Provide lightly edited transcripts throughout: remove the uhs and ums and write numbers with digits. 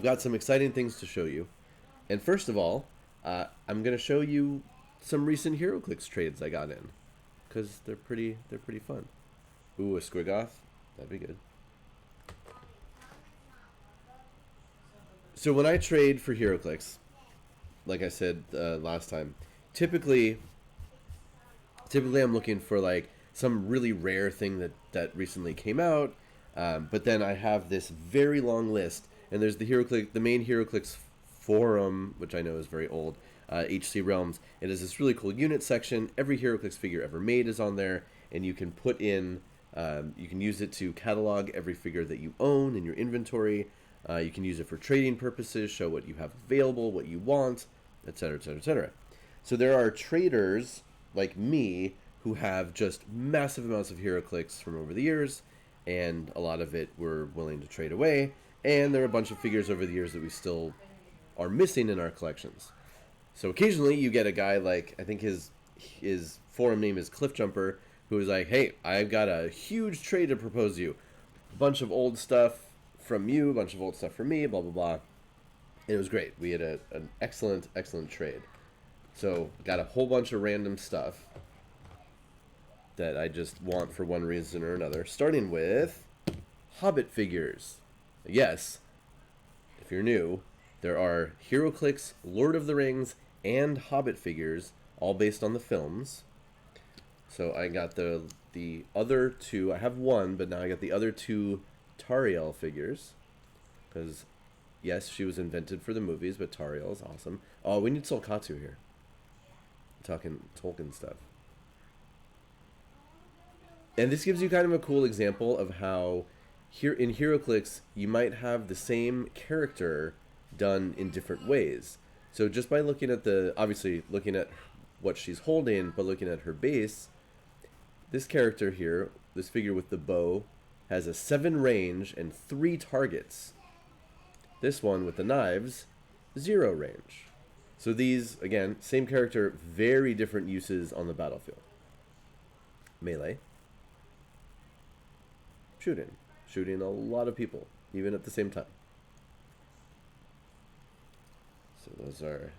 I've got some exciting things to show you. And first of all, I'm going to show you some recent HeroClix trades I got in, because they're pretty fun. Ooh, a Squigoth, that'd be good. So when I trade for HeroClix, like I said last time, typically I'm looking for like some really rare thing that recently came out, but then I have this very long list, and there's the main HeroClix forum, which I know is very old, HC Realms. It has this really cool unit section. Every HeroClix figure ever made is on there, and you can put in, you can use it to catalog every figure that you own in your inventory. You can use it for trading purposes, show what you have available, what you want, etc., etc., etc. So there are traders like me who have just massive amounts of HeroClix from over the years, and a lot of it we're willing to trade away. And there are a bunch of figures over the years that we still are missing in our collections. So occasionally you get a guy like, I think his forum name is Cliffjumper, who is like, hey, I've got a huge trade to propose to you. A bunch of old stuff from you, a bunch of old stuff from me, blah, blah, blah. And it was great. We had an excellent trade. So got a whole bunch of random stuff that I just want for one reason or another. Starting with Hobbit Figures. Yes, if you're new, there are HeroClix, Lord of the Rings, and Hobbit figures, all based on the films. So I got the other two. I have one, but now I got the other two Tauriel figures. Because, yes, she was invented for the movies, but Tauriel is awesome. Oh, we need Solkatu here. I'm talking Tolkien stuff. And this gives you kind of a cool example of how here in HeroClix you might have the same character done in different ways. So just by looking at obviously looking at what she's holding, but looking at her base, this character here, this figure with the bow, has a 7 range and 3 targets. This one with the knives, 0 range. So these, again, same character, very different uses on the battlefield. Melee. Shooting a lot of people, even at the same time. So those are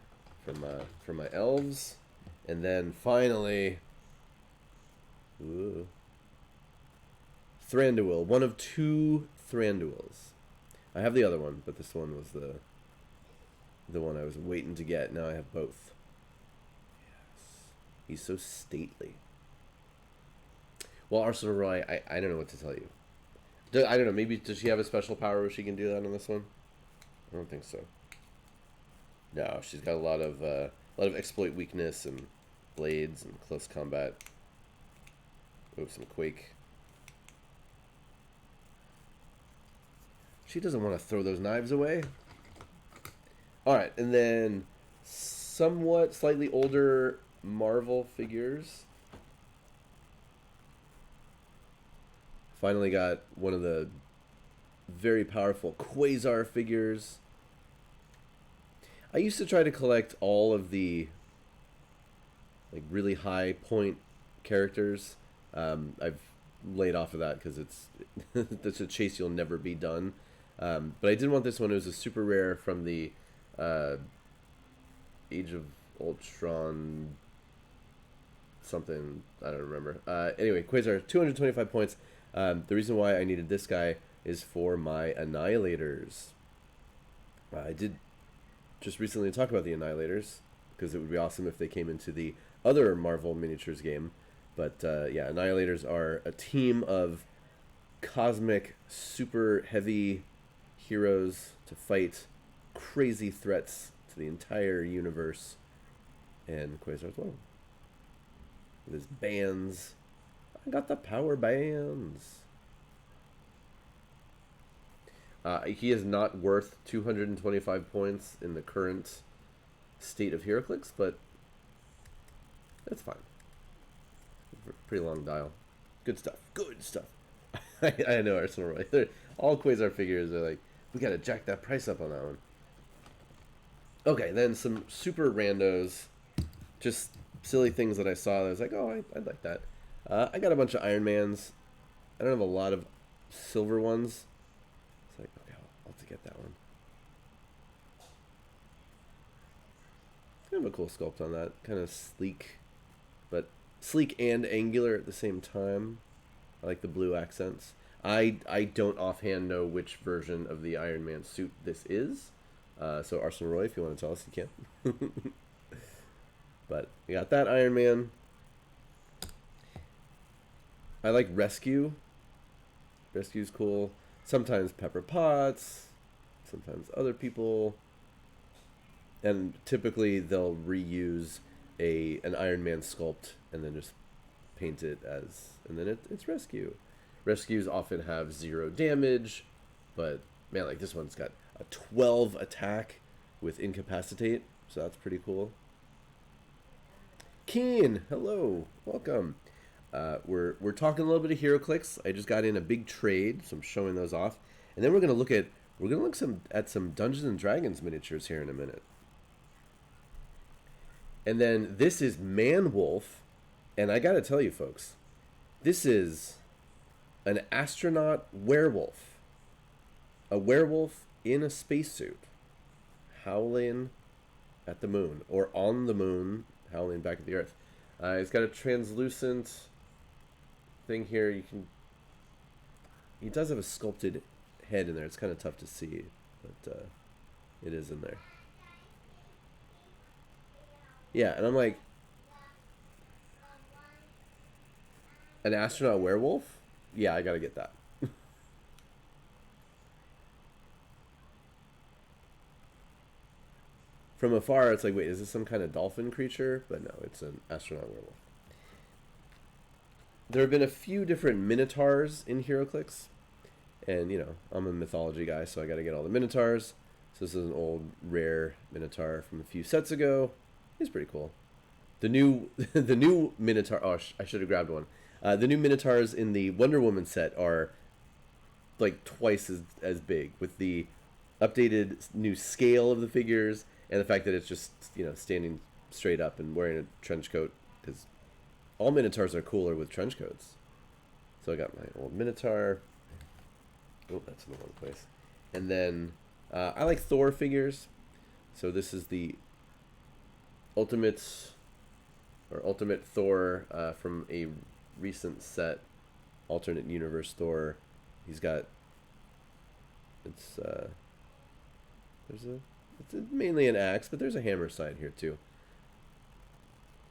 for my elves. And then finally, Thranduil, one of 2 Thranduils. I have the other one, but this one was the one I was waiting to get. Now I have both. Yes. He's so stately. Well, Arsenal Roy, I don't know what to tell you. I don't know, maybe does she have a special power where she can do that on this one? I don't think so. No, she's got a lot of exploit weakness and blades and close combat. Oh, some quake. She doesn't want to throw those knives away. Alright, and then somewhat slightly older Marvel figures. Finally got one of the very powerful Quasar figures. I used to try to collect all of the like really high point characters. I've laid off of that because that's a chase you'll never be done. But I did want this one. It was a super rare from the Age of Ultron something. I don't remember. Anyway, Quasar, 225 points. The reason why I needed this guy is for my Annihilators. I did just recently talk about the Annihilators, because it would be awesome if they came into the other Marvel Miniatures game. But yeah, Annihilators are a team of cosmic, super heavy heroes to fight crazy threats to the entire universe. And Quasar's one. With his bands. I got the power bands. He is not worth 225 points in the current state of HeroClix, but that's fine. Pretty long dial. Good stuff. Good stuff. I know Arsenal right. All Quasar figures are like, we gotta jack that price up on that one. Okay, then some super randos. Just silly things that I saw that I was like, oh, I'd like that. I got a bunch of Iron Mans. I don't have a lot of silver ones. It's like, okay, I'll have to get that one. of a cool sculpt on that. Kind of sleek, but sleek and angular at the same time. I like the blue accents. I don't offhand know which version of the Iron Man suit this is. So Arsenal Roy, if you want to tell us, you can. But we got that Iron Man. I like Rescue. Rescue's cool. Sometimes Pepper Potts. Sometimes other people. And typically they'll reuse an Iron Man sculpt and then just paint it as... And then it's Rescue. Rescues often have 0 damage. But, man, like this one's got a 12 attack with Incapacitate. So that's pretty cool. Keen, hello. Welcome. We're talking a little bit of HeroClix. I just got in a big trade, so I'm showing those off. And then we're gonna look at some Dungeons and Dragons miniatures here in a minute. And then this is Man-Wolf, and I gotta tell you folks, this is an astronaut werewolf. A werewolf in a spacesuit, howling at the moon, or on the moon, howling back at the earth. It's got a translucent thing here. He does have a sculpted head in there. It's kind of tough to see, but it is in there. Yeah, and I'm like, an astronaut werewolf? Yeah, I gotta get that. From afar, it's like, wait, is this some kind of dolphin creature? But no, it's an astronaut werewolf. There have been a few different Minotaurs in HeroClix. And, you know, I'm a mythology guy, so I got to get all the Minotaurs. So this is an old, rare Minotaur from a few sets ago. He's pretty cool. The new Minotaur... Oh, I should have grabbed one. The new Minotaurs in the Wonder Woman set are, like, twice as big. With the updated new scale of the figures... And the fact that it's just, you know, standing straight up and wearing a trench coat. Because all Minotaurs are cooler with trench coats. So I got my old Minotaur. Oh, that's in the wrong place. And then I like Thor figures. So this is the ultimate Thor from a recent set. Alternate universe Thor. He's got... It's mainly an axe, but there's a hammer side here too.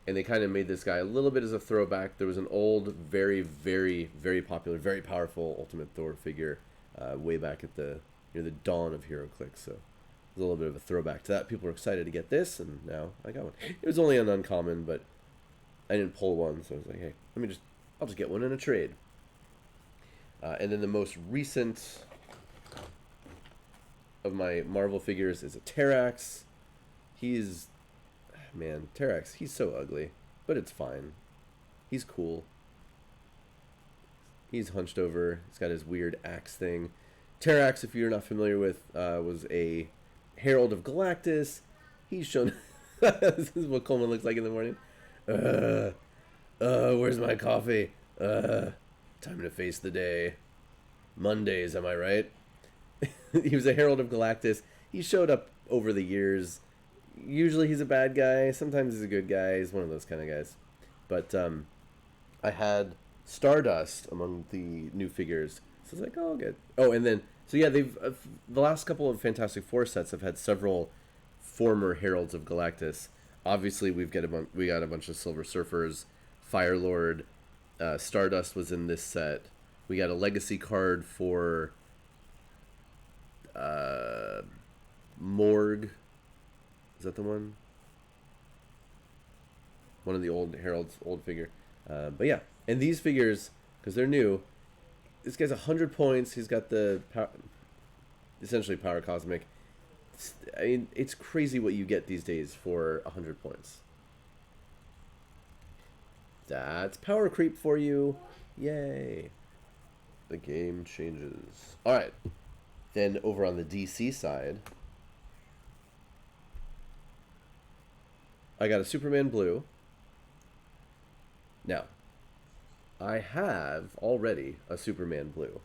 And they kind of made this guy a little bit as a throwback. There was an old, very, very, very popular, very powerful Ultimate Thor figure way back at the the dawn of HeroClix. So it was a little bit of a throwback to that. People were excited to get this, and now I got one. It was only an uncommon, but I didn't pull one, so I was like, hey, I'll just get one in a trade. And then the most recent of my Marvel figures is a Terrax. Terrax, he's so ugly, but it's fine. He's cool. He's hunched over. He's got his weird axe thing. Terrax, if you're not familiar with, was a Herald of Galactus. He's shown... This is what Coleman looks like in the morning. Where's my coffee? Time to face the day. Mondays, am I right? He was a Herald of Galactus. He showed up over the years. Usually he's a bad guy. Sometimes he's a good guy. He's one of those kind of guys. But I had Stardust among the new figures. So I was like, oh, good. Oh, and then... So yeah, they've the last couple of Fantastic Four sets have had several former Heralds of Galactus. Obviously, we got a bunch of Silver Surfers. Firelord. Stardust was in this set. We got a Legacy card for... Morg. Is that the one? One of the old Herald's old figure. But yeah, and these figures, because they're new, this guy's 100 points. He's got the essentially power cosmic. It's crazy what you get these days for 100 points. That's power creep for you. Yay. The game changes. All right. Then over on the DC side, I got a Superman Blue. Now, I have already a Superman Blue.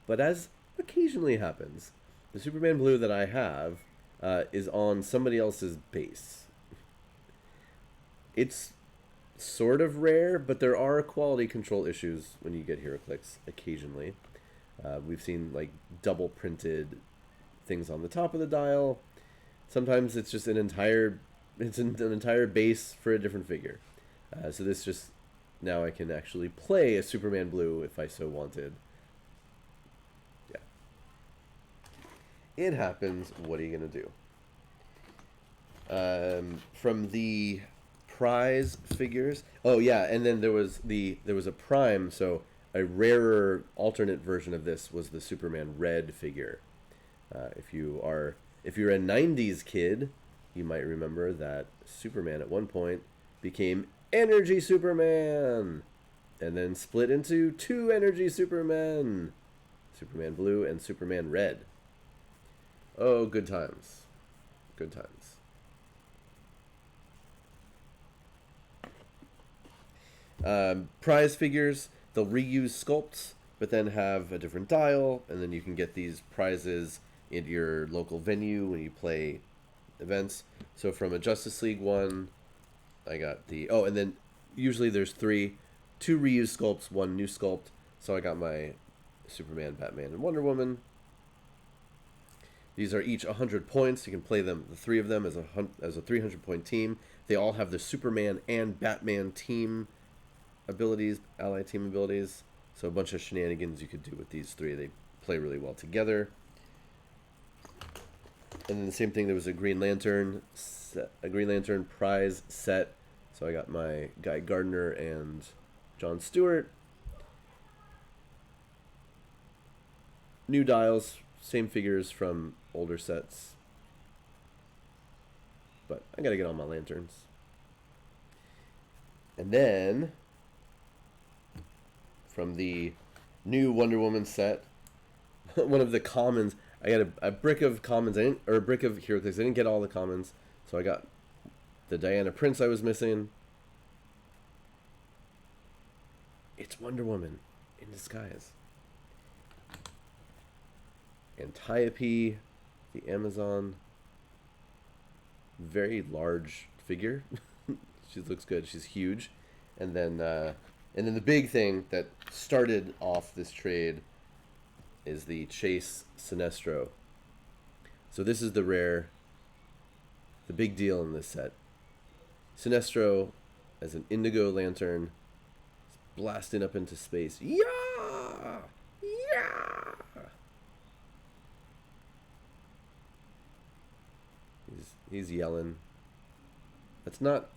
But as occasionally happens, the Superman Blue that I have is on somebody else's base. It's sort of rare, but there are quality control issues when you get HeroClix occasionally. We've seen like double printed things on the top of the dial. Sometimes it's just an entire base for a different figure. So this just, now I can actually play a Superman Blue if I so wanted. Yeah. It happens. What are you going to do? From the prize figures. Oh yeah, and then there was a prime, so a rarer alternate version of this was the Superman Red figure. If you're a 90s kid, you might remember that Superman at one point became Energy Superman, and then split into two Energy Supermen, Superman Blue and Superman Red. Oh, good times. Good times. Prize figures, they'll reuse sculpts, but then have a different dial, and then you can get these prizes in your local venue when you play events. So from a Justice League one, I got the... Oh, and then usually there's two reused sculpts, one new sculpt. So I got my Superman, Batman, and Wonder Woman. These are each 100 points. You can play them, the three of them, as a 300-point team. They all have the Superman and Batman team abilities, allied team abilities. So a bunch of shenanigans you could do with these three. They play really well together. And then the same thing, there was a Green Lantern prize set. So I got my guy Gardner and John Stewart. New dials, same figures from older sets. But I gotta get all my lanterns. And then from the new Wonder Woman set, one of the commons, I got a brick of commons, a brick of HeroClix. I didn't get all the commons, so I got the Diana Prince I was missing. It's Wonder Woman in disguise. Antiope, the Amazon, very large figure. She looks good. She's huge. And then the big thing that started off this trade is the Chase Sinestro. So this is the rare, the big deal in this set. Sinestro as an Indigo Lantern, blasting up into space. Yeah! Yeah! He's yelling. It's not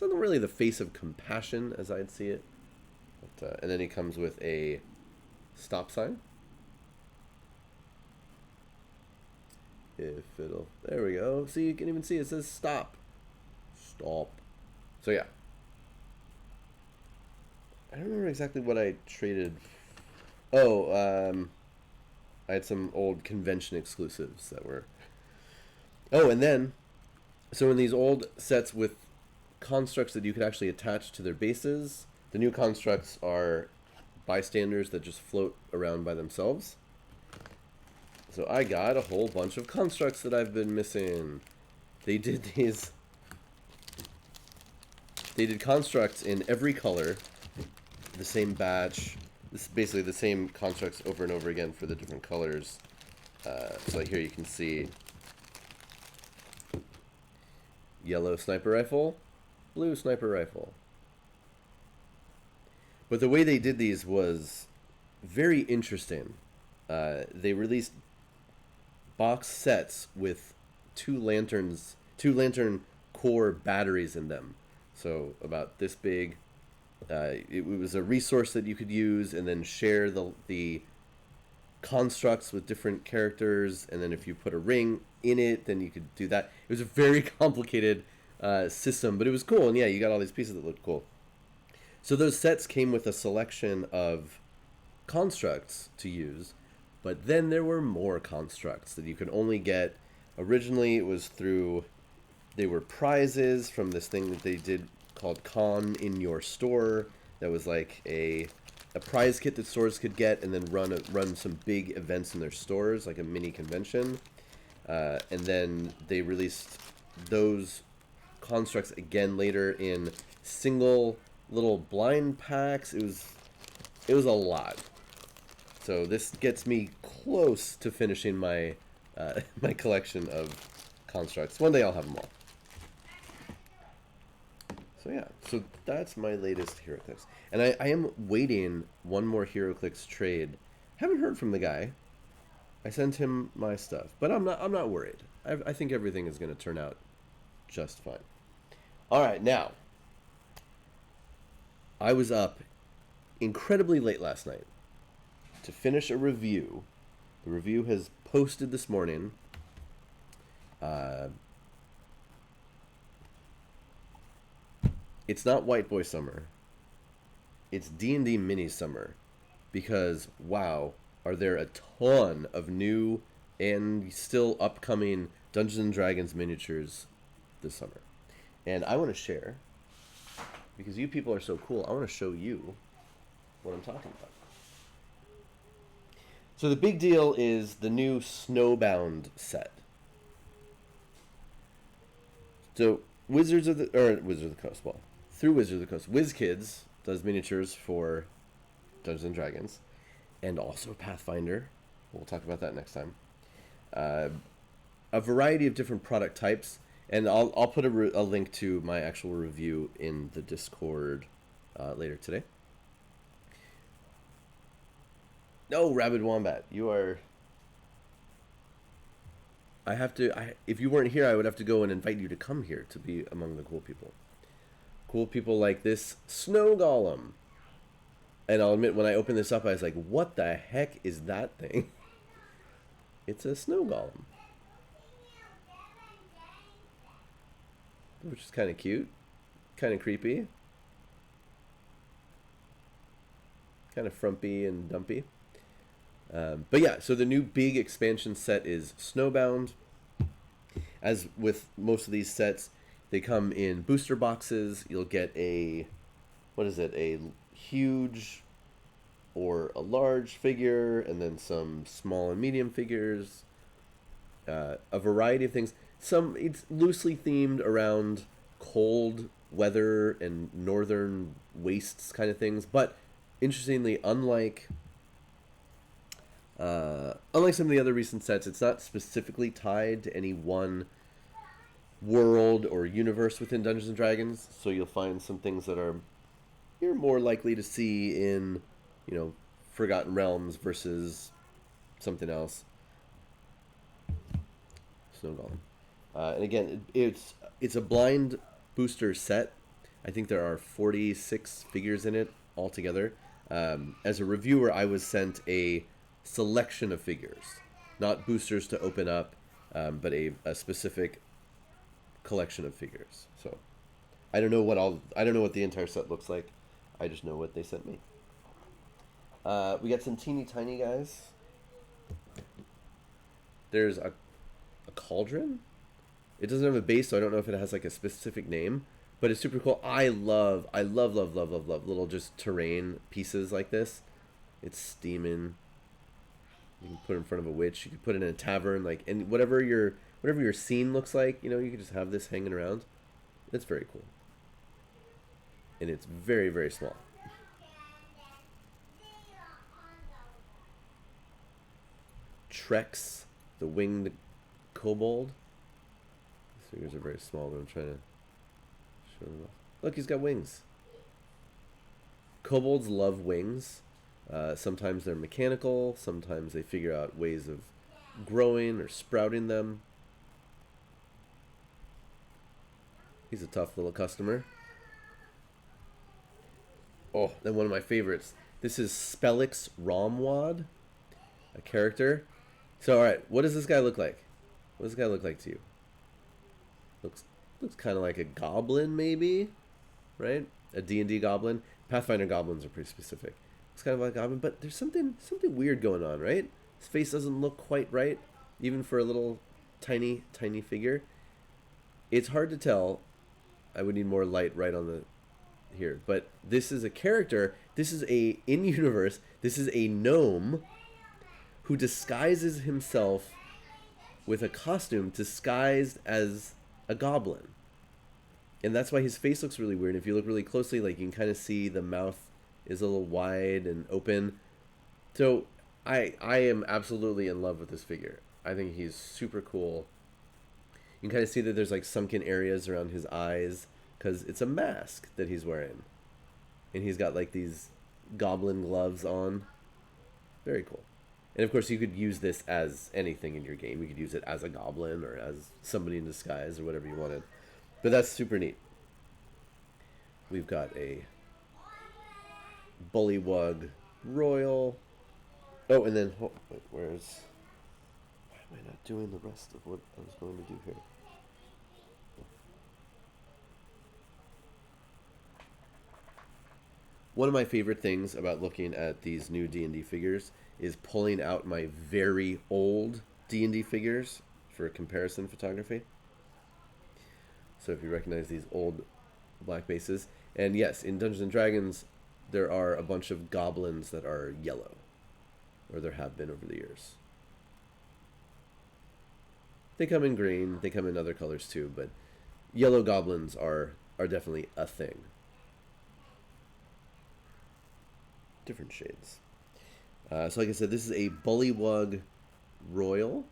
really the face of compassion as I'd see it. But, and then he comes with a stop sign. If it'll... There we go. See, you can even see it says stop. Stop. So yeah. I don't remember exactly what I traded. Oh, I had some old convention exclusives that were... Oh, and then... So in these old sets with constructs that you could actually attach to their bases, the new constructs are bystanders that just float around by themselves. So I got a whole bunch of constructs that I've been missing. They did constructs in every color, the same batch. This is basically the same constructs over and over again for the different colors. So like here you can see yellow sniper rifle, blue sniper rifle. But the way they did these was very interesting. They released box sets with two lantern core batteries in them. So about this big. It was a resource that you could use and then share the constructs with different characters, and then if you put a ring in it, then you could do that. It was a very complicated system, but it was cool, and yeah, you got all these pieces that looked cool. So those sets came with a selection of constructs to use, but then there were more constructs that you could only get. Originally, it was they were prizes from this thing that they did called Con in Your Store. That was like a prize kit that stores could get and then run some big events in their stores, like a mini convention. And then they released those constructs again later in single little blind packs. It was a lot. So this gets me close to finishing my my collection of constructs. One day I'll have them all. So yeah, so that's my latest HeroClix. And I am waiting one more HeroClix trade. Haven't heard from the guy. I sent him my stuff, but I'm not worried. I think everything is going to turn out just fine. All right, now I was up incredibly late last night to finish a review. The review has posted this morning. It's not White Boy Summer. It's D&D Mini Summer. Because, wow, are there a ton of new and still upcoming Dungeons & Dragons miniatures this summer. And I want to share, because you people are so cool, I want to show you what I'm talking about. So the big deal is the new Snowbound set. So through Wizards of the Coast, WizKids does miniatures for Dungeons and Dragons, and also Pathfinder. We'll talk about that next time. A variety of different product types, and I'll put a link to my actual review in the Discord later today. No, Rabid Wombat, you are... if you weren't here, I would have to go and invite you to come here to be among the cool people. Cool people like this Snow Golem. And I'll admit, when I opened this up, I was like, what the heck is that thing? It's a Snow Golem. Which is kind of cute. Kind of creepy. Kind of frumpy and dumpy. But yeah, so the new big expansion set is Snowbound. As with most of these sets, they come in booster boxes. You'll get a huge or a large figure, and then some small and medium figures. A variety of things. It's loosely themed around cold weather and northern wastes kind of things, but interestingly, unlike some of the other recent sets, it's not specifically tied to any one world or universe within Dungeons and Dragons. So you'll find some things that you're more likely to see in, Forgotten Realms versus something else. Snow Golem. And again, it's a blind booster set. I think there are 46 figures in it altogether. As a reviewer, I was sent a selection of figures, not boosters to open up, but a specific collection of figures. So I don't know what the entire set looks like. I just know what they sent me. We got some teeny tiny guys. There's a Cauldron. It doesn't have a base, so I don't know if it has like a specific name, but it's super cool. I love little just terrain pieces like this. It's steaming. You can put it in front of a witch. You can put it in a tavern, and whatever your scene looks like, you can just have this hanging around. It's very cool, and it's very, very small. Trex, the winged kobold. These figures are very small, but I'm trying to show them off. Look, he's got wings. Kobolds love wings. Sometimes they're mechanical. Sometimes they figure out ways of growing or sprouting them. He's a tough little customer. Oh, then one of my favorites. This is Spelix Romwod, a character. So, all right, what does this guy look like? What does this guy look like to you? Looks kind of like a goblin, maybe, right? A D&D goblin. Pathfinder goblins are pretty specific. It's kind of like a goblin, but there's something weird going on, right? His face doesn't look quite right, even for a little tiny figure. It's hard to tell. I would need more light right on here, but this is a character. This is in universe. This is a gnome who disguises himself with a costume disguised as a goblin. And that's why his face looks really weird. If you look really closely, like, you can kind of see the mouth is a little wide and open. So I am absolutely in love with this figure. I think he's super cool. You can kind of see that there's like sunken areas around his eyes because it's a mask that he's wearing. And he's got like these goblin gloves on. Very cool. And of course you could use this as anything in your game. You could use it as a goblin or as somebody in disguise or whatever you wanted. But that's super neat. We've got a Bullywug Royal. Oh, and then, wait, why am I not doing the rest of what I was going to do here? One of my favorite things about looking at these new D&D figures is pulling out my very old D&D figures for comparison photography. So if you recognize these old black bases. And yes, in Dungeons & Dragons, there are a bunch of goblins that are yellow. Or there have been over the years. They come in green, they come in other colors too, but yellow goblins are definitely a thing. Different shades. So like I said, this is a Bullywug Royal.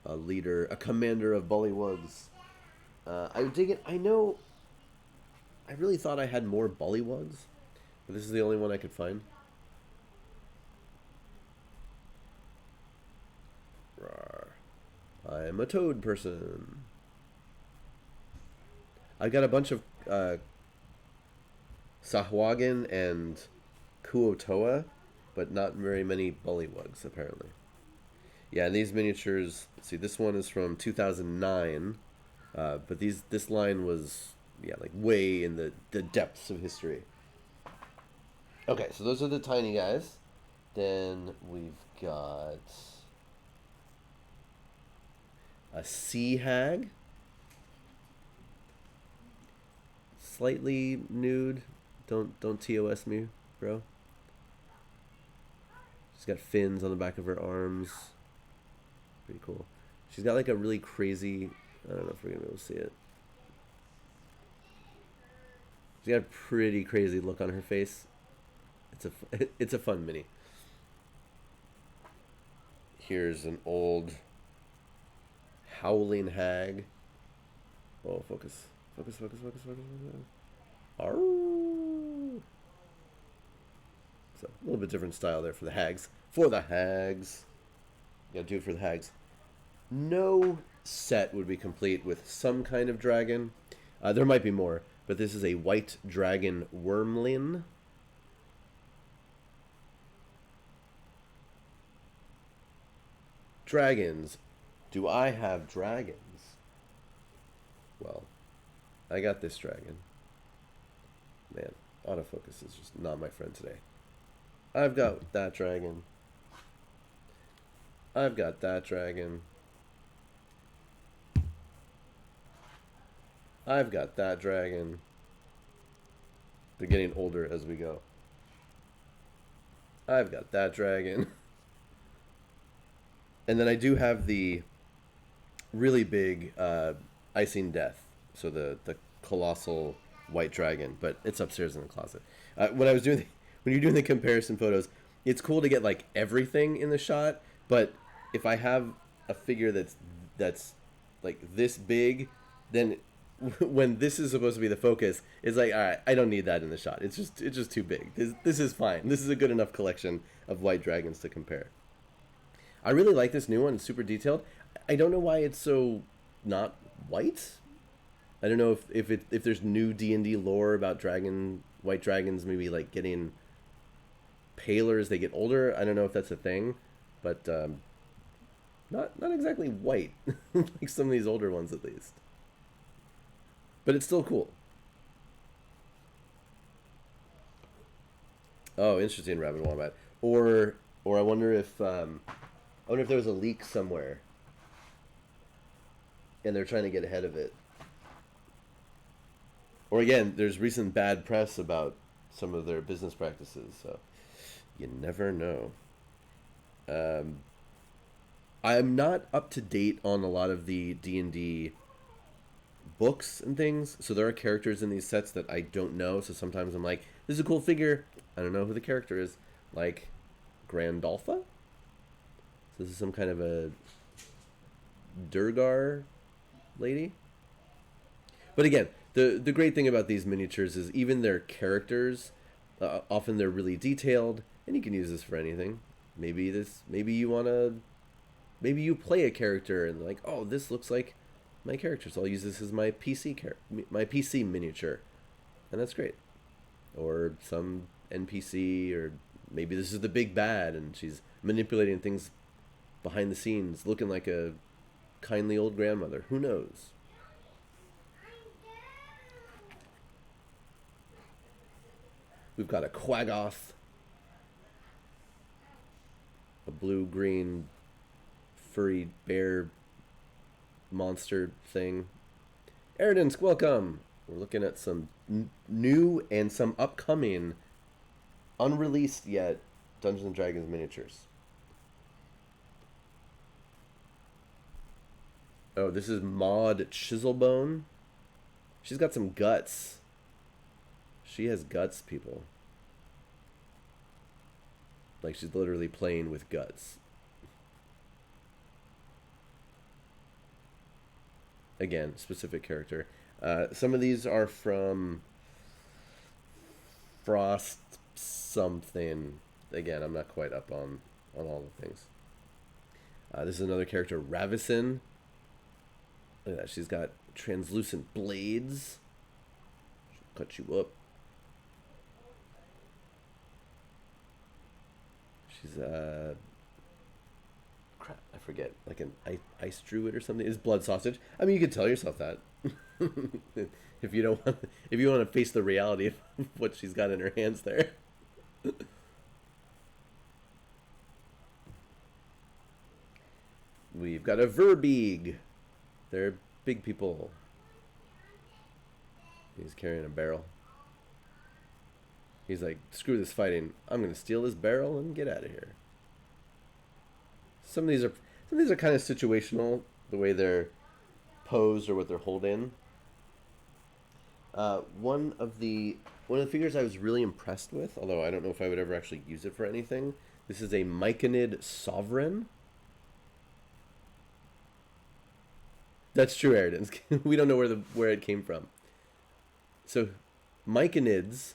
A leader, a commander of Bullywugs. I dig it. I know, I really thought I had more Bullywugs, but this is the only one I could find. Rawr. I'm a toad person. I got a bunch of Sahuagin and Kuotoa, but not very many Bullywugs, apparently. Yeah, and these miniatures, see, this one is from 2009, but this line was, yeah, like way in the depths of history. Okay, so those are the tiny guys. Then we've got a sea hag. Slightly nude. Don't TOS me, bro. She's got fins on the back of her arms. Pretty cool. She's got like a really crazy, I don't know if we're gonna be able to see it. She's got a pretty crazy look on her face. It's a fun mini. Here's an old Howling Hag. Oh, focus. Focus. Arrgh. So, a little bit different style there for the hags. For the hags. You gotta do it for the hags. No set would be complete with some kind of dragon. There might be more, but this is a white dragon wormlin. Dragons. Do I have dragons? Well, I got this dragon. Man, autofocus is just not my friend today. I've got that dragon. I've got that dragon. I've got that dragon. They're getting older as we go. I've got that dragon. And then I do have the really big Icing Death. So the colossal white dragon, but it's upstairs in the closet. When you're doing the comparison photos, it's cool to get like everything in the shot, but if I have a figure that's like this big, then when this is supposed to be the focus, it's like, all right, I don't need that in the shot. It's just too big. This is fine. This is a good enough collection of white dragons to compare. I really like this new one. It's super detailed. I don't know why it's so not white. I don't know if there's new D&D lore about white dragons maybe like getting paler as they get older. I don't know if that's a thing, but not exactly white like some of these older ones at least. But it's still cool. Oh, interesting, Rabbit Wombat. Or I wonder if there was a leak somewhere and they're trying to get ahead of it. Or again, there's recent bad press about some of their business practices, so you never know. I'm not up to date on a lot of the D&D books and things, so there are characters in these sets that I don't know. So sometimes I'm like, "This is a cool figure." I don't know who the character is, like Grandalfa. So this is some kind of a Durgar lady. But again, the great thing about these miniatures is even their characters, often they're really detailed, and you can use this for anything. Maybe you wanna, maybe you play a character and like, oh, this looks like my character, so I'll use this as my PC miniature, and that's great. Or some NPC, or maybe this is the big bad, and she's manipulating things behind the scenes, looking like a kindly old grandmother. Who knows? We've got a Quaggoth, a blue-green furry bear monster thing. Eridinsk, welcome! We're looking at some new and some upcoming, unreleased yet, Dungeons and Dragons miniatures. Oh, this is Maud Chiselbone. She's got some guts. She has guts, people. Like, she's literally playing with guts. Again, specific character. Some of these are from Frost something. Again, I'm not quite up on all the things. This is another character, Ravison. Look at that. She's got translucent blades. She'll cut you up. She's crap, I forget, like an ice druid or something. Is blood sausage? I mean, you could tell yourself that. If you don't want, if you want to face the reality of what she's got in her hands there. We've got a Verbeeg. They're big people. He's carrying a barrel. He's like, screw this fighting. I'm gonna steal this barrel and get out of here. Some of these are kind of situational, the way they're posed or what they're holding. One of the figures I was really impressed with, although I don't know if I would ever actually use it for anything. This is a Myconid Sovereign. That's true, Eridens. We don't know where it came from. So, Myconids,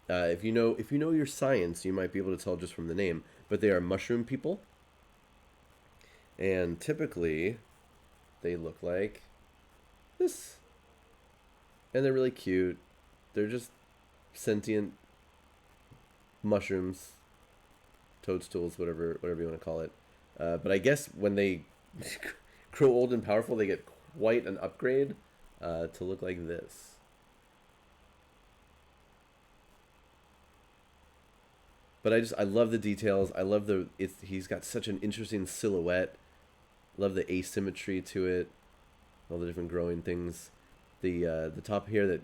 if you know your science, you might be able to tell just from the name. But they are mushroom people, and typically, they look like this, and they're really cute. They're just sentient mushrooms, toadstools, whatever you want to call it. But I guess when they grow old and powerful, they get quite an upgrade to look like this. But I love the details. I love he's got such an interesting silhouette. Love the asymmetry to it. All the different growing things. The top here that,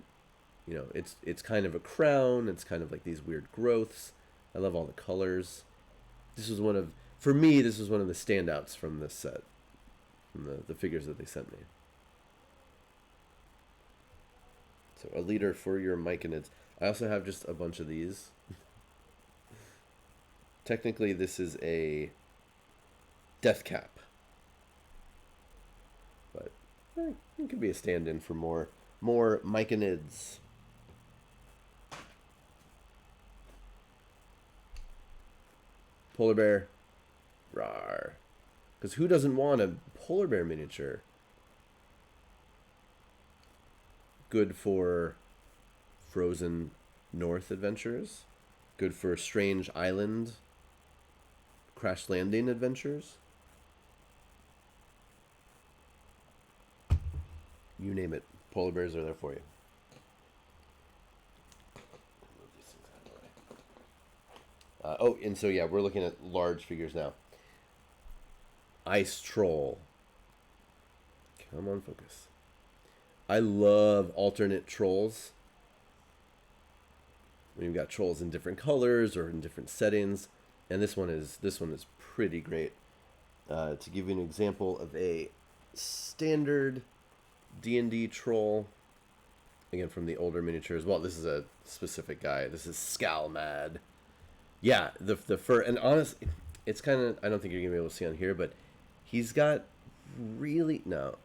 it's kind of a crown. It's kind of like these weird growths. I love all the colors. For me, this was one of the standouts from this set. From the figures that they sent me. So a leader for your Myconids. I also have just a bunch of these. Technically, this is a death cap. But it could be a stand-in for more Myconids. Polar bear. Rawr. Because who doesn't want a polar bear miniature? Good for frozen north adventures. Good for strange island crash landing adventures. You name it. Polar bears are there for you. And so yeah, we're looking at large figures now. Ice Troll. Come on, focus. I love alternate trolls. When you've got trolls in different colors or in different settings, and this one is pretty great. To give you an example of a standard D&D troll, again from the older miniatures. Well, this is a specific guy. This is Scalmad. Yeah, the fur, and honestly, it's kind of, I don't think you're gonna be able to see on here, but he's got really, no,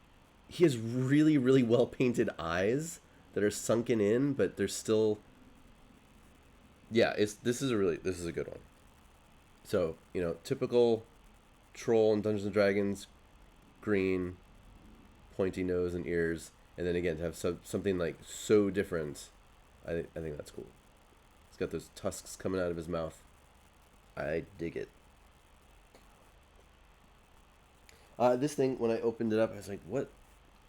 he has really, really well painted eyes that are sunken in, but they're still, yeah, this is a good one. So, typical troll in Dungeons and Dragons, green, pointy nose and ears, and then again to have something like so different, I think that's cool. He's got those tusks coming out of his mouth. I dig it. This thing, when I opened it up, I was like, "What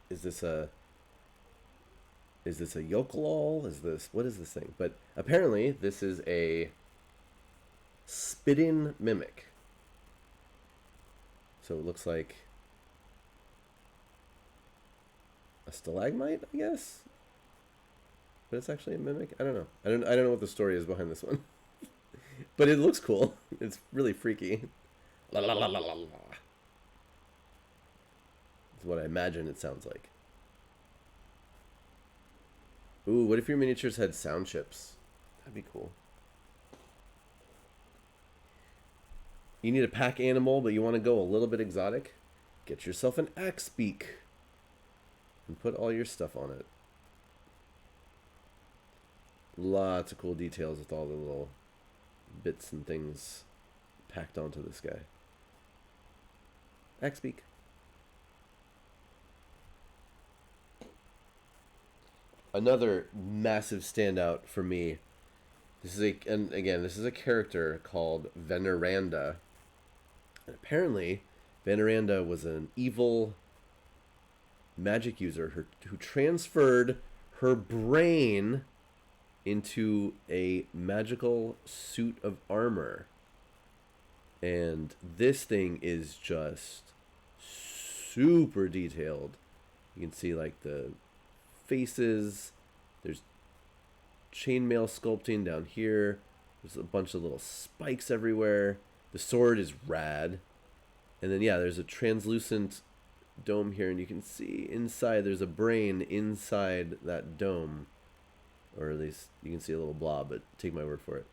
is this? Is this a yokelol? What is this thing?" But apparently, this is a spitting mimic. So it looks like a stalagmite, I guess. But it's actually a mimic. I don't know. I don't know what the story is behind this one. But it looks cool. It's really freaky. La la la la la la. That's what I imagine it sounds like. Ooh, what if your miniatures had sound chips? That'd be cool. You need a pack animal, but you want to go a little bit exotic? Get yourself an axe beak. And put all your stuff on it. Lots of cool details with all the little bits and things packed onto this guy. Axe beak. Another massive standout for me. This is a character called Veneranda. And apparently, Veneranda was an evil magic user who transferred her brain into a magical suit of armor. And this thing is just super detailed. You can see like the faces. There's chainmail sculpting down here. There's a bunch of little spikes everywhere. The sword is rad. And then, yeah, there's a translucent dome here, and you can see inside there's a brain inside that dome. Or at least you can see a little blob, but take my word for it.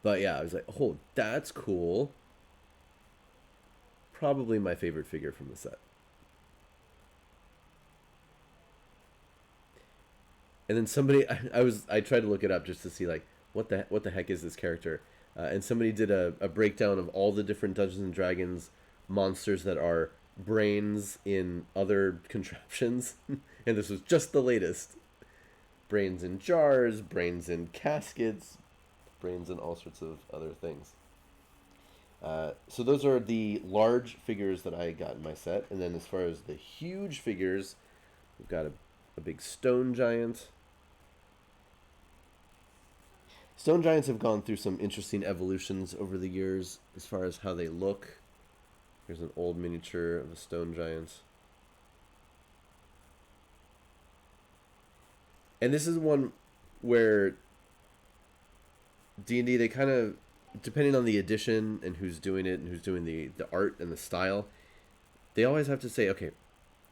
But yeah, I was like, oh, that's cool. Probably my favorite figure from the set. And then somebody, I tried to look it up just to see like what the heck is this character, and somebody did a breakdown of all the different Dungeons and Dragons monsters that are brains in other contraptions, and this was just the latest. Brains in jars, brains in caskets, brains in all sorts of other things. So those are the large figures that I got in my set, and then as far as the huge figures, we've got a big stone giant. Stone giants have gone through some interesting evolutions over the years as far as how they look. Here's an old miniature of a stone giant. And this is one where D&D, they kind of, depending on the edition and who's doing it and who's doing the art and the style, they always have to say, okay,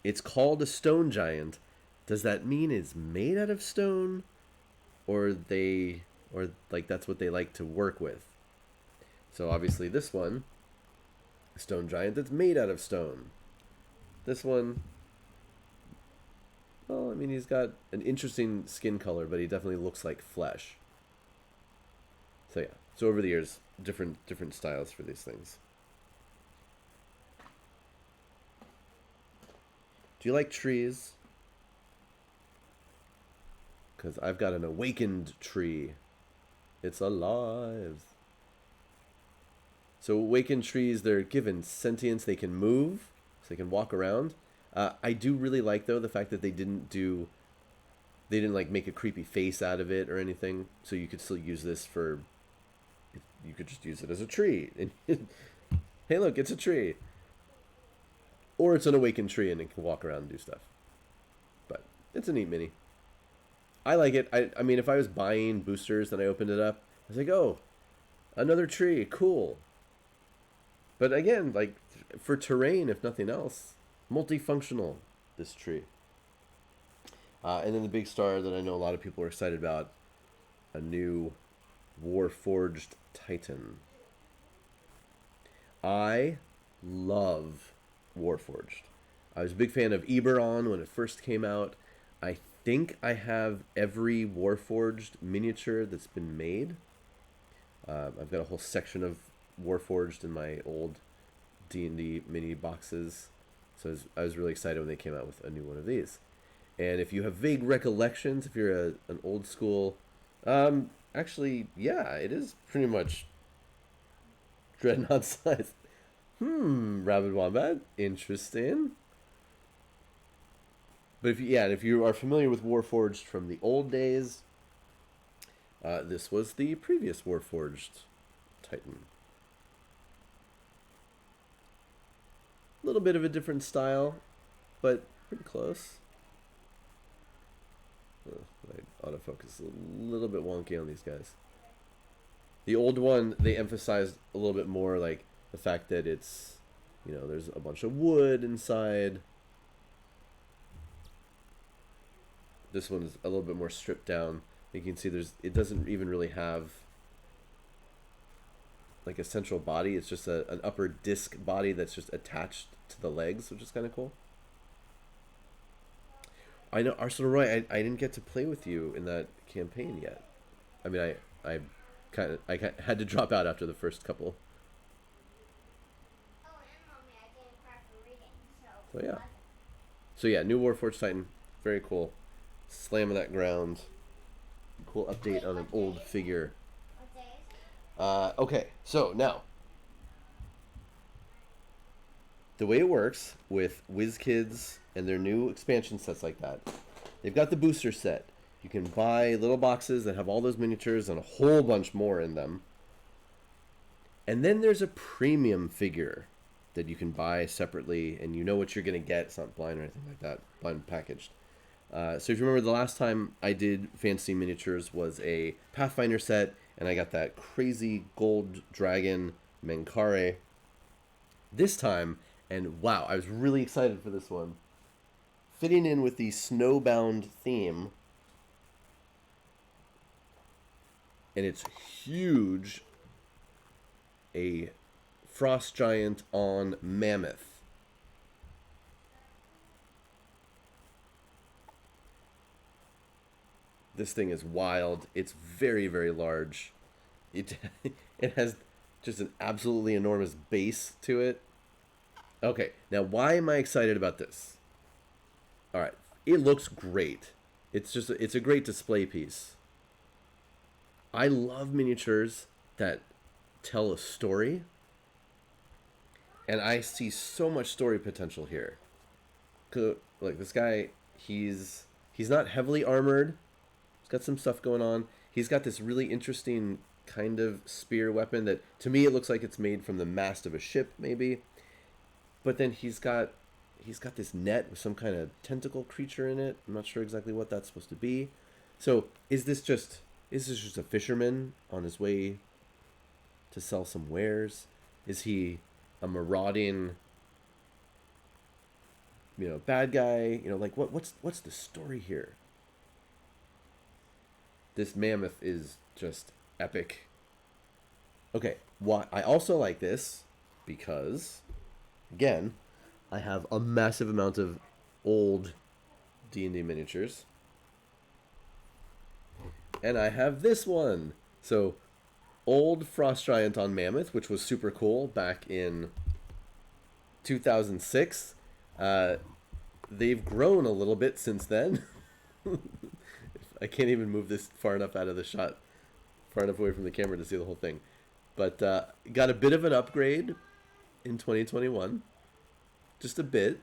it's called a stone giant. Does that mean it's made out of stone? Or like that's what they like to work with? So obviously this one, a stone giant that's made out of stone. This one, well, I mean, he's got an interesting skin color, but he definitely looks like flesh. So yeah, so over the years, different styles for these things. Do you like trees? Because I've got an awakened tree. It's alive. So awakened trees, they're given sentience. They can move, so they can walk around. I do really like, though, the fact that they didn't like make a creepy face out of it or anything. So you could still use this for, you could just use it as a tree. Hey, look, it's a tree. Or it's an awakened tree and it can walk around and do stuff. But it's a neat mini. I like it. I mean, if I was buying boosters and I opened it up, I was like, oh, another tree, cool. But again, like, for terrain, if nothing else. Multifunctional, this tree. And then the big star that I know a lot of people are excited about, a new Warforged Titan. I love Warforged. I was a big fan of Eberron when it first came out. I think I have every Warforged miniature that's been made. I've got a whole section of Warforged in my old D&D mini boxes. So I was really excited when they came out with a new one of these. And if you have vague recollections, if you're an old school... actually, yeah, it is pretty much Dreadnought size. Rabid Wombat. Interesting. But if you are familiar with Warforged from the old days, this was the previous Warforged Titan. A little bit of a different style, but pretty close. My autofocus is a little bit wonky on these guys. The old one, they emphasized a little bit more like the fact that it's, there's a bunch of wood inside. This one's a little bit more stripped down. You can see it doesn't even really have like a central body. It's just an upper disc body that's just attached to the legs, which is kind of cool. I know, Arsenal Roy, I didn't get to play with you in that campaign yet. I mean, I had to drop out after the first couple. Oh, and Mommy, I gave a card for reading, so yeah. So yeah, new Warforged Titan, very cool. Slamming that ground. Cool update on an old figure. What day is it? Okay, so now the way it works with WizKids and their new expansion sets like that, they've got the booster set. You can buy little boxes that have all those miniatures and a whole bunch more in them. And then there's a premium figure that you can buy separately, and you know what you're going to get. It's not blind or anything like that, blind packaged. So if you remember, the last time I did Fantasy Miniatures was a Pathfinder set, and I got that crazy gold dragon Menkare. This time, and wow, I was really excited for this one. Fitting in with the Snowbound theme. And it's huge. A frost giant on Mammoth. This thing is wild. It's very, very large. It has just an absolutely enormous base to it. Okay, now why am I excited about this? All right, it looks great. It's a great display piece. I love miniatures that tell a story, and I see so much story potential here. Like this guy, he's not heavily armored. He's got some stuff going on. He's got this really interesting kind of spear weapon that, to me, it looks like it's made from the mast of a ship, maybe. But then he's got this net with some kind of tentacle creature in it. I'm not sure exactly what that's supposed to be. So is this just a fisherman on his way to sell some wares? Is he a marauding, bad guy? Like what's the story here? This mammoth is just epic. Okay, why I also like this because, again, I have a massive amount of old D&D miniatures. And I have this one. So, old Frost Giant on Mammoth, which was super cool back in 2006. They've grown a little bit since then. I can't even move this far enough out of the shot, far enough away from the camera to see the whole thing. But got a bit of an upgrade in 2021. Just a bit.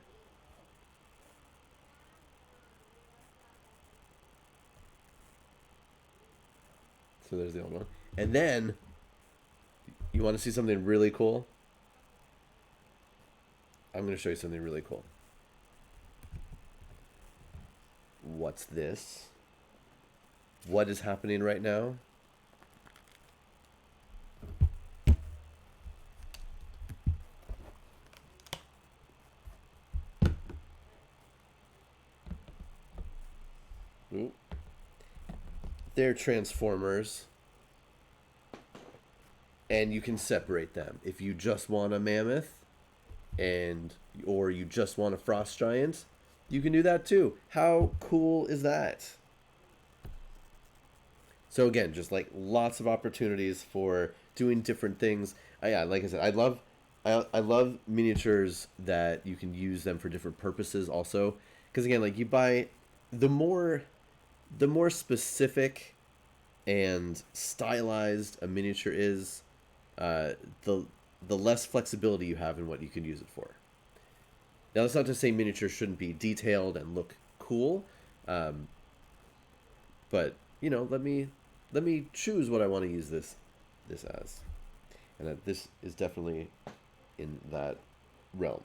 So there's the old one. And then, you want to see something really cool? I'm going to show you something really cool. What's this? What is happening right now? they're transformers, and you can separate them. If you just want a mammoth, or you just want a frost giant, you can do that too. How cool is that? So again, just like lots of opportunities for doing different things. Yeah, like I said, I love miniatures that you can use them for different purposes also. Because again, like you buy the more specific and stylized a miniature is, the less flexibility you have in what you can use it for. Now, that's not to say miniatures shouldn't be detailed and look cool, but you know, let me choose what I want to use this as, and this is definitely in that realm.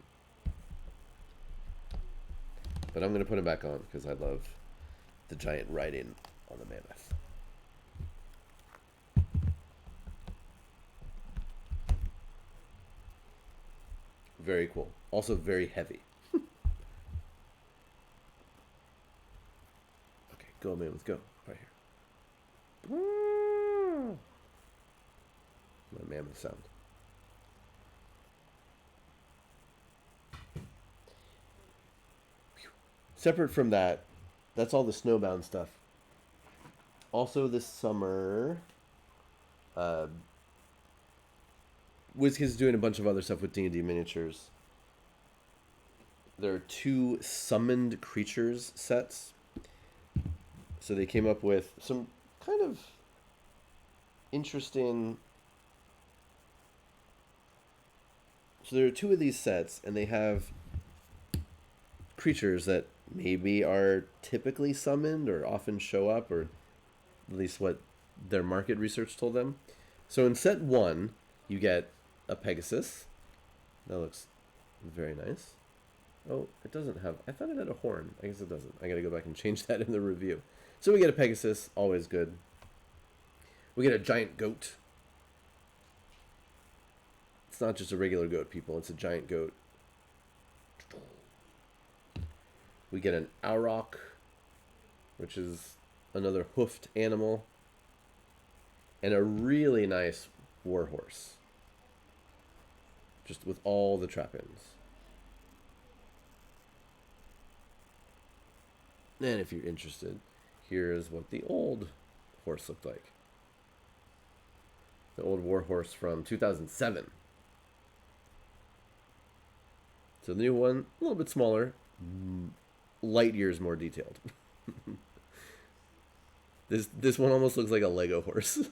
But I'm going to put it back on because I love the giant riding on the mammoth. Very cool. Also very heavy. Okay, go mammoth, go. Right here. My mammoth sound. Separate from that, that's all the Snowbound stuff. Also this summer, WizKids is doing a bunch of other stuff with D&D Miniatures. There are 2 summoned creatures sets. So they came up with some kind of interesting... So there are 2 of these sets, and they have creatures that maybe are typically summoned or often show up, or at least what their market research told them. So in set 1, you get a Pegasus. That looks very nice. Oh, it doesn't have... I thought it had a horn. I guess it doesn't. I gotta go back and change that in the review. So we get a Pegasus. Always good. We get a giant goat. It's not just a regular goat, people. It's a giant goat. We get an Auroch, which is another hoofed animal. And a really nice warhorse. Just with all the trappings. And if you're interested, here's what the old horse looked like. The old warhorse from 2007. So the new one, a little bit smaller, light years more detailed. This one almost looks like a Lego horse. There's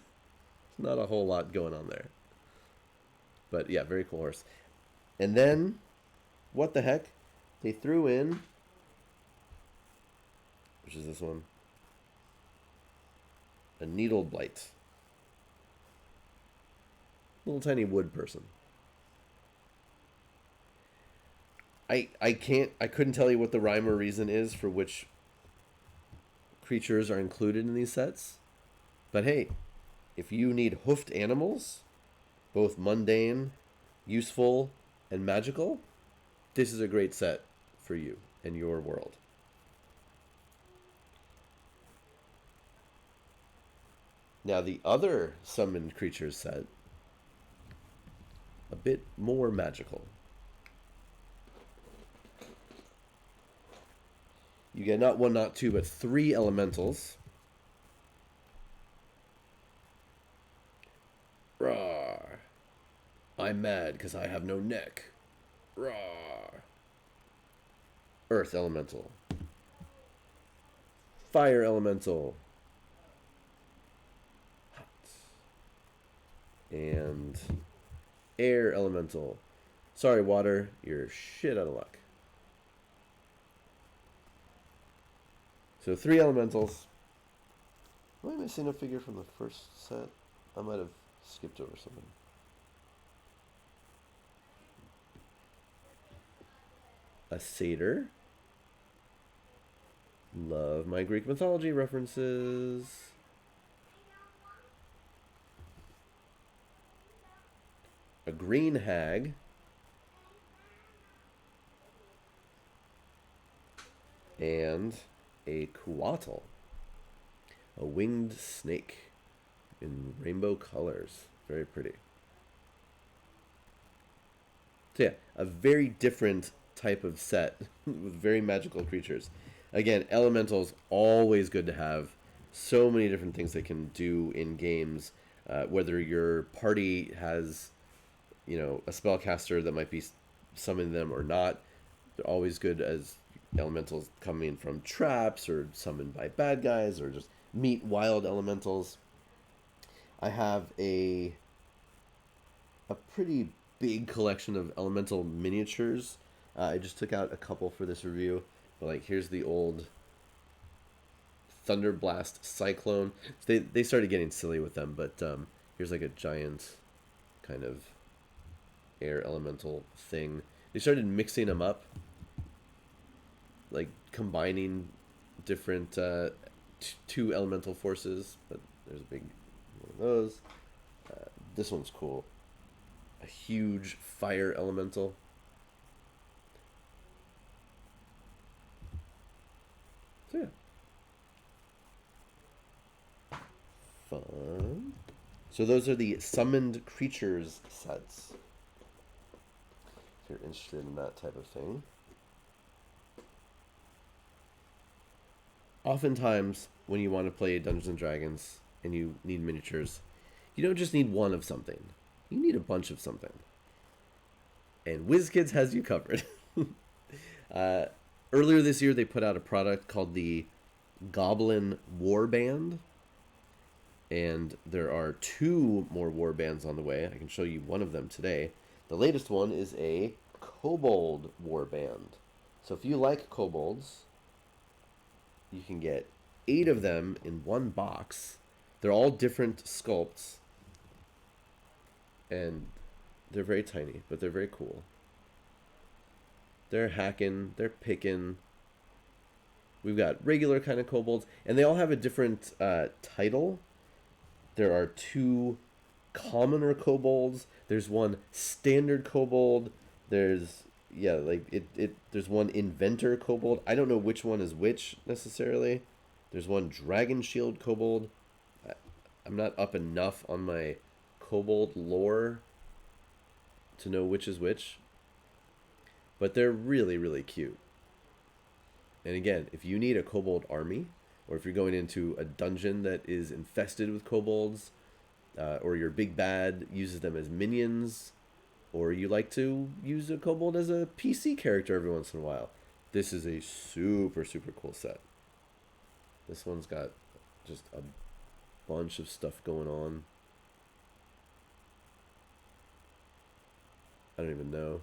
not a whole lot going on there. But yeah, very cool horse. And then, what the heck? They threw in, which is this one, a needle blight. Little tiny wood person. I couldn't tell you what the rhyme or reason is for which creatures are included in these sets. But hey, if you need hoofed animals, both mundane, useful, and magical, this is a great set for you and your world. Now the other summoned creatures set, a bit more magical. You get not 1, not 2, but 3 elementals. Rawr. I'm mad because I have no neck. Rawr. Earth elemental. Fire elemental. Hot. And air elemental. Sorry, water, you're shit out of luck. So 3 elementals. Am I missing a figure from the first set? I might have skipped over something. A satyr. Love my Greek mythology references. A green hag. And a Quatl. A winged snake in rainbow colors. Very pretty. So yeah, a very different type of set with very magical creatures. Again, elementals always good to have. So many different things they can do in games. Whether your party has, a spellcaster that might be summoning them or not, they're always good as elementals coming from traps or summoned by bad guys or just meet wild elementals. I have a pretty big collection of elemental miniatures. I just took out a couple for this review, but like here's the old Thunderblast Cyclone. They started getting silly with them, but here's like a giant kind of air elemental thing. They started mixing them up, like combining different two elemental forces. But there's a big one of those. This one's cool. A huge fire elemental. So yeah. Fun. So those are the summoned creatures sets. If you're interested in that type of thing. Oftentimes, when you want to play Dungeons and Dragons and you need miniatures, you don't just need one of something. You need a bunch of something. And WizKids has you covered. Earlier this year, they put out a product called the Goblin Warband. And there are 2 more warbands on the way. I can show you one of them today. The latest one is a Kobold Warband. So if you like kobolds, you can get 8 of them in one box. They're all different sculpts. And they're very tiny, but they're very cool. They're hacking, they're picking. We've got regular kind of kobolds, and they all have a different title. There are 2 commoner kobolds. There's one standard kobold. There's there's one inventor kobold. I don't know which one is which necessarily. There's one dragon shield kobold. I'm not up enough on my kobold lore to know which is which. But they're really, really cute. And again, if you need a kobold army, or if you're going into a dungeon that is infested with kobolds, or your big bad uses them as minions, or you like to use a kobold as a PC character every once in a while, this is a super, super cool set. This one's got just a bunch of stuff going on. I don't even know.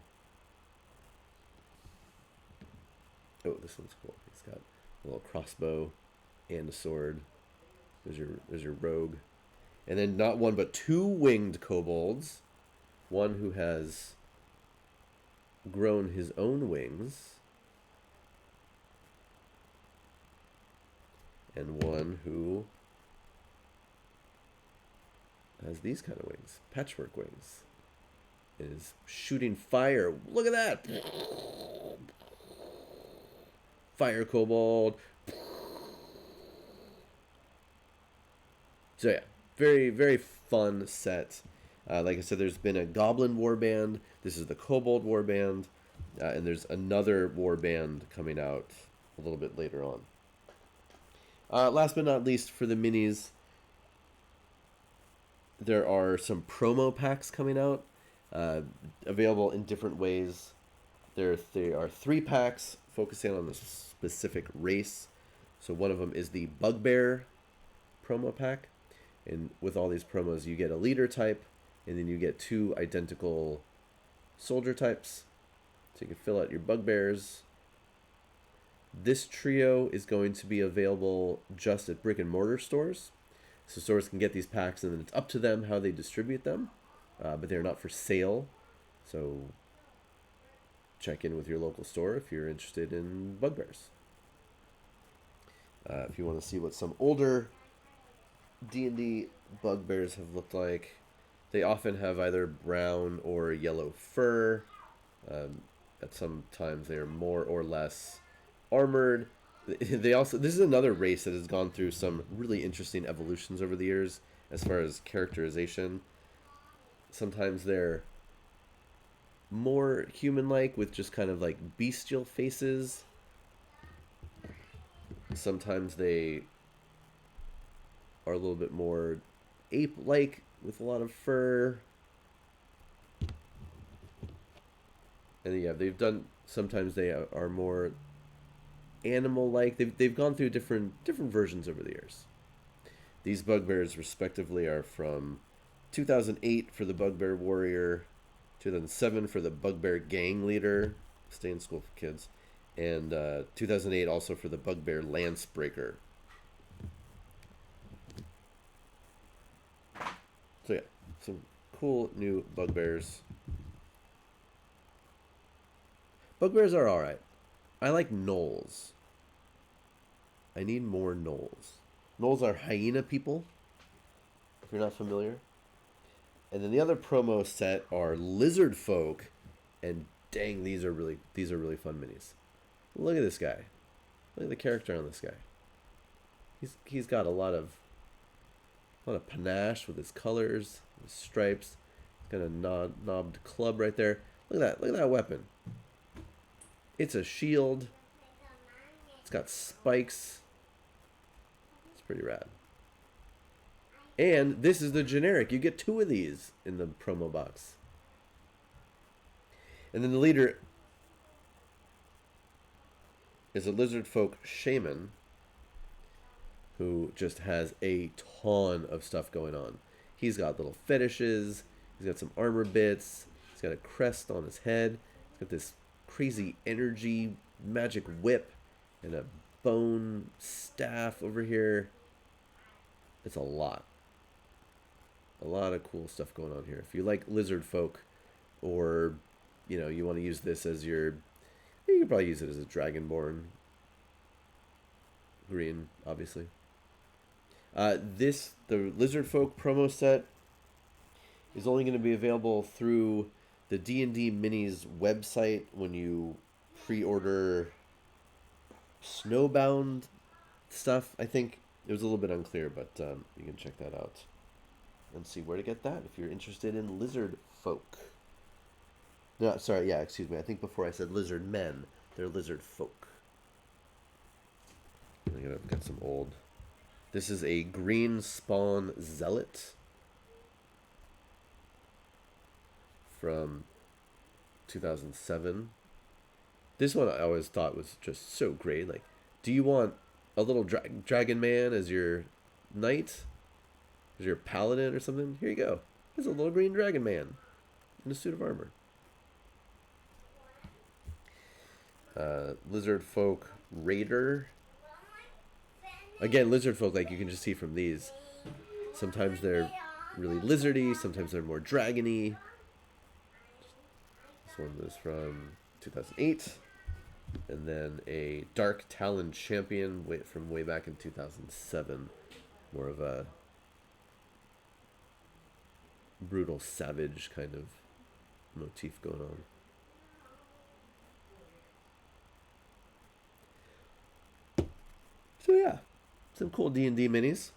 Oh, this one's cool. It's got a little crossbow and a sword. There's your rogue. And then not one but 2 winged kobolds. One who has grown his own wings. And one who has these kind of wings. Patchwork wings. It is shooting fire. Look at that! Fire kobold. So yeah, very, very fun set. Like I said, there's been a Goblin Warband. This is the Kobold Warband. And there's another Warband coming out a little bit later on. Last but not least, for the minis, there are some promo packs coming out. Available in different ways. There are 3 packs focusing on a specific race. So one of them is the Bugbear promo pack. And with all these promos, you get a leader type, and then you get 2 identical soldier types. So you can fill out your bugbears. This trio is going to be available just at brick and mortar stores. So stores can get these packs, and then it's up to them how they distribute them. But they're not for sale. So check in with your local store if you're interested in bugbears. If you want to see what some older D&D bugbears have looked like, they often have either brown or yellow fur. At some times they are more or less armored. They also, this is another race that has gone through some really interesting evolutions over the years as far as characterization. Sometimes they're more human-like with just kind of like bestial faces. Sometimes they are a little bit more ape-like with a lot of fur. And yeah, they've done, sometimes they are more animal-like. They've gone through different versions over the years. These bugbears respectively are from 2008 for the Bugbear Warrior, 2007 for the Bugbear Gang Leader, stay in school for kids, and 2008 also for the Bugbear Lancebreaker. So yeah, some cool new bugbears. Bugbears are alright. I like gnolls. I need more gnolls. Gnolls are hyena people, if you're not familiar. And then the other promo set are Lizardfolk, and dang, these are really fun minis. Look at this guy. Look at the character on this guy. He's got a lot of panache with his colors, his stripes. He's got a knobbed club right there. Look at that. Look at that weapon. It's a shield. It's got spikes. It's pretty rad. And this is the generic. You get 2 of these in the promo box. And then the leader is a Lizardfolk shaman who just has a ton of stuff going on. He's got little fetishes. He's got some armor bits. He's got a crest on his head. He's got this crazy energy magic whip and a bone staff over here. It's a lot. A lot of cool stuff going on here. If you like lizard folk, or you want to use this as your, you can probably use it as a dragonborn. Green, obviously. The lizard folk promo set is only going to be available through the D&D Minis website when you pre-order Snowbound stuff. I think it was a little bit unclear, but you can check that out and see where to get that if you're interested in lizard folk. No, sorry, yeah, excuse me. I think before I said lizard men, they're lizard folk. I've got some old. This is a green spawn zealot from 2007. This one I always thought was just so great. Like, do you want a little dragon man as your knight? As your paladin or something? Here you go. There's a little green dragon man in a suit of armor. Lizard folk raider. Again, lizard folk, like you can just see from these. Sometimes they're really lizardy, sometimes they're more dragony. This one is from 2008. And then a Dark Talon champion from way back in 2007. More of a brutal savage kind of motif going on. So yeah, some cool D&D minis.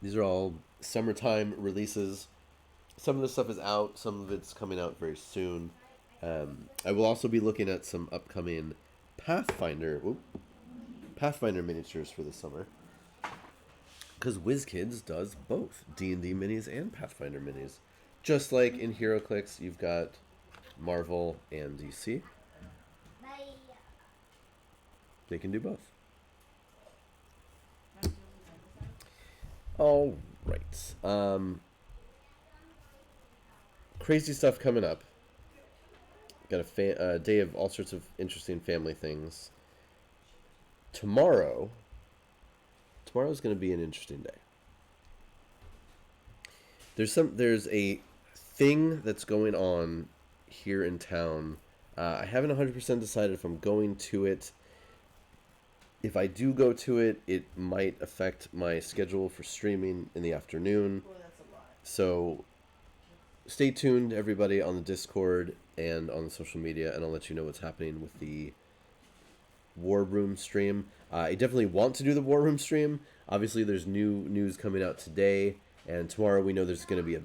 These are all summertime releases. Some of this stuff is out. Some of it's coming out very soon. I will also be looking at some upcoming Pathfinder miniatures for the summer. Because WizKids does both D&D minis and Pathfinder minis. Just like in HeroClix, you've got Marvel and DC. They can do both. All right. Crazy stuff coming up. Got a day of all sorts of interesting family things. Tomorrow's going to be an interesting day. There's a thing that's going on here in town. I haven't 100% decided if I'm going to it. If I do go to it, it might affect my schedule for streaming in the afternoon. Boy, that's a lot. So stay tuned, everybody, on the Discord and on the social media, and I'll let you know what's happening with the War Room stream. I definitely want to do the War Room stream. Obviously, there's new news coming out today, and tomorrow we know there's going to be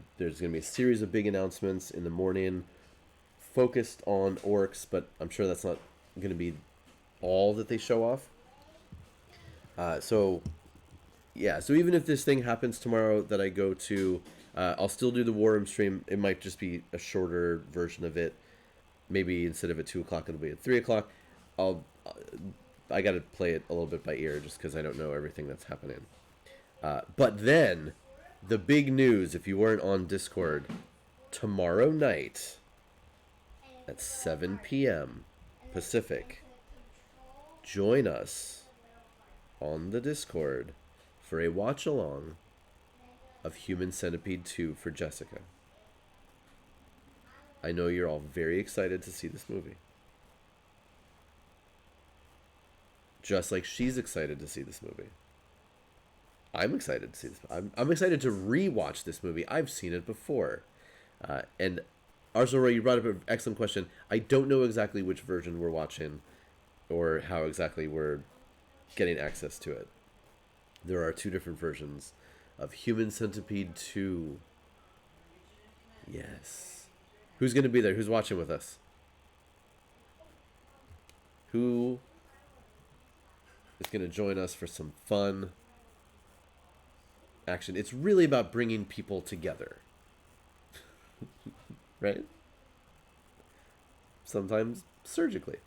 a series of big announcements in the morning, focused on orcs. But I'm sure that's not going to be all that they show off. So even if this thing happens tomorrow that I go to, I'll still do the War Room stream. It might just be a shorter version of it. Maybe instead of at 2 o'clock, it'll be at 3 o'clock. I got to play it a little bit by ear just because I don't know everything that's happening. But then, the big news, if you weren't on Discord, tomorrow night at 7 p.m. Pacific, join us on the Discord for a watch-along of Human Centipede 2 for Jessica. I know you're all very excited to see this movie. Just like she's excited to see this movie. I'm excited to see this. I'm excited to rewatch this movie. I've seen it before. And Arsenal, you brought up an excellent question. I don't know exactly which version we're watching or how exactly we're getting access to it. There are 2 different versions of Human Centipede 2. Yes. Who's going to be there? Who's watching with us? Who is going to join us for some fun action? It's really about bringing people together. Right? Sometimes surgically.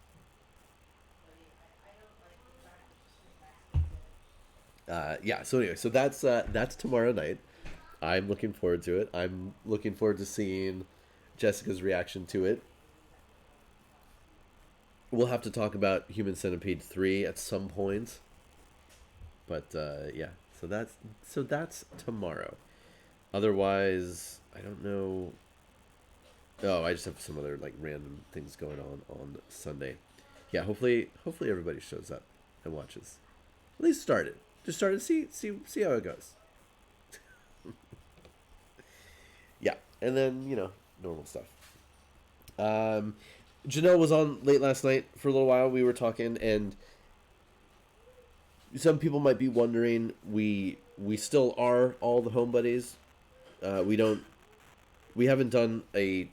So anyway, so that's tomorrow night. I'm looking forward to it. I'm looking forward to seeing Jessica's reaction to it. We'll have to talk about Human Centipede 3 at some point. But so that's tomorrow. Otherwise, I don't know. Oh, I just have some other like random things going on Sunday. Yeah, hopefully everybody shows up and watches. At least start it. Just start it. See how it goes. Yeah, and then normal stuff. Janelle was on late last night for a little while. We were talking, and some people might be wondering, we still are all the home buddies. We haven't done a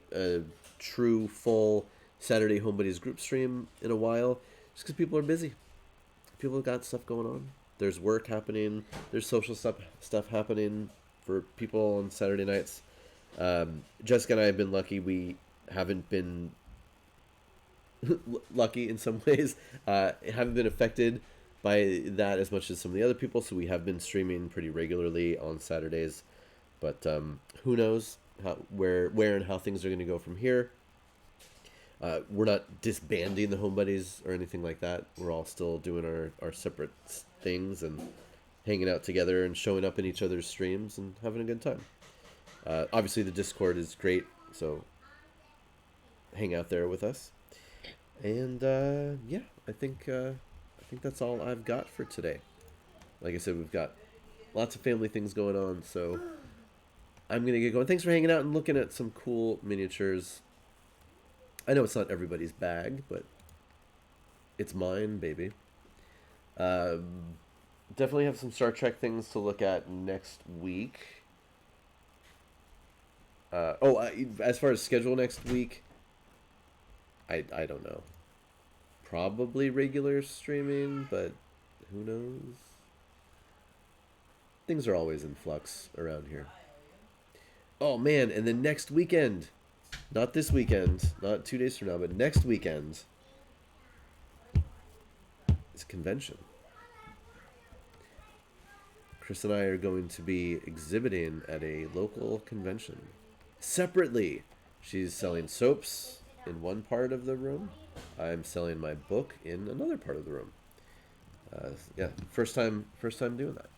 true full Saturday home buddies group stream in a while, just because people are busy. People have got stuff going on. There's work happening. There's social stuff happening for people on Saturday nights. Jessica and I have been lucky. We haven't been lucky in some ways. Haven't been affected by that as much as some of the other people. So we have been streaming pretty regularly on Saturdays. But who knows where and how things are going to go from here. We're not disbanding the home buddies or anything like that. We're all still doing our separate things and hanging out together and showing up in each other's streams and having a good time. Obviously, the Discord is great, so hang out there with us. And I think that's all I've got for today. Like I said, we've got lots of family things going on, so I'm gonna get going. Thanks for hanging out and looking at some cool miniatures. I know it's not everybody's bag, but it's mine, baby. Definitely have some Star Trek things to look at next week. As far as schedule next week, I don't know. Probably regular streaming, but who knows? Things are always in flux around here. Oh man, and then next weekend, not this weekend, not 2 days from now, but next weekend is a convention. Chris and I are going to be exhibiting at a local convention. Separately, she's selling soaps in one part of the room. I'm selling my book in another part of the room. First time doing that.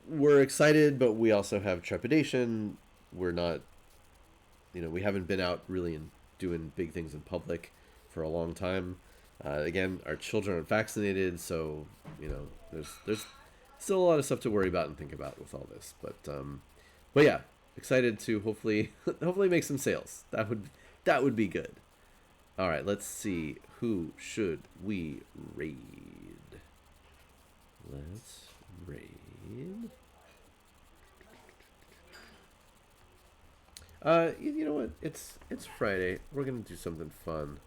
We're excited, but we also have trepidation. We're not, we haven't been out really and doing big things in public for a long time. Again, our children aren't vaccinated, so there's still a lot of stuff to worry about and think about with all this. But But yeah, excited to hopefully hopefully make some sales. That would be good. All right, let's see. Who should we raid? Let's raid. You know what? It's Friday. We're gonna do something fun.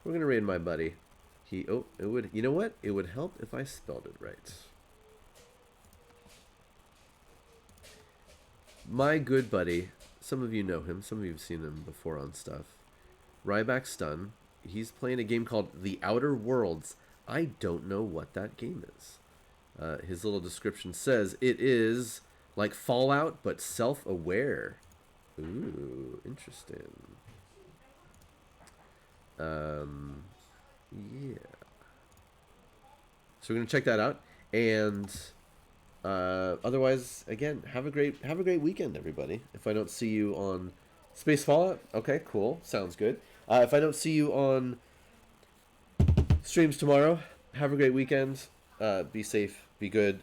We're gonna raid my buddy. It would. You know what? It would help if I spelled it right. My good buddy. Some of you know him. Some of you have seen him before on stuff. Ryback Stun. He's playing a game called The Outer Worlds. I don't know what that game is. His little description says it is like Fallout but self-aware. Ooh, interesting. Yeah. So we're gonna check that out, and otherwise, again, have a great weekend, everybody. If I don't see you on Space Fallout, okay, cool, sounds good. If I don't see you on streams tomorrow, have a great weekend. Be safe, be good.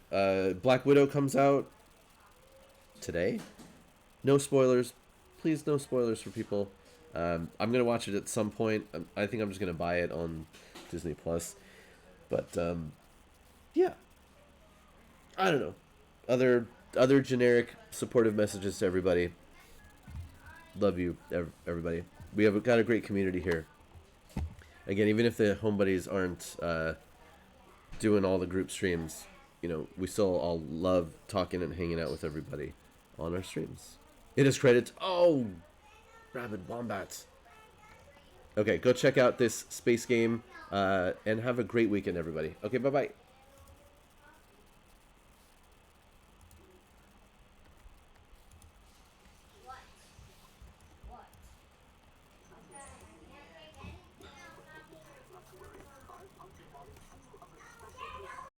Black Widow comes out today. No spoilers, please. No spoilers for people. I'm gonna watch it at some point. I think I'm just gonna buy it on Disney Plus. But yeah, I don't know. Other generic supportive messages to everybody. Love you, everybody. We have got a great community here. Again, even if the home buddies aren't doing all the group streams, you know, we still all love talking and hanging out with everybody on our streams. It is credits. Oh, rabid wombats. Okay, go check out this space game and have a great weekend, everybody. Okay, bye-bye.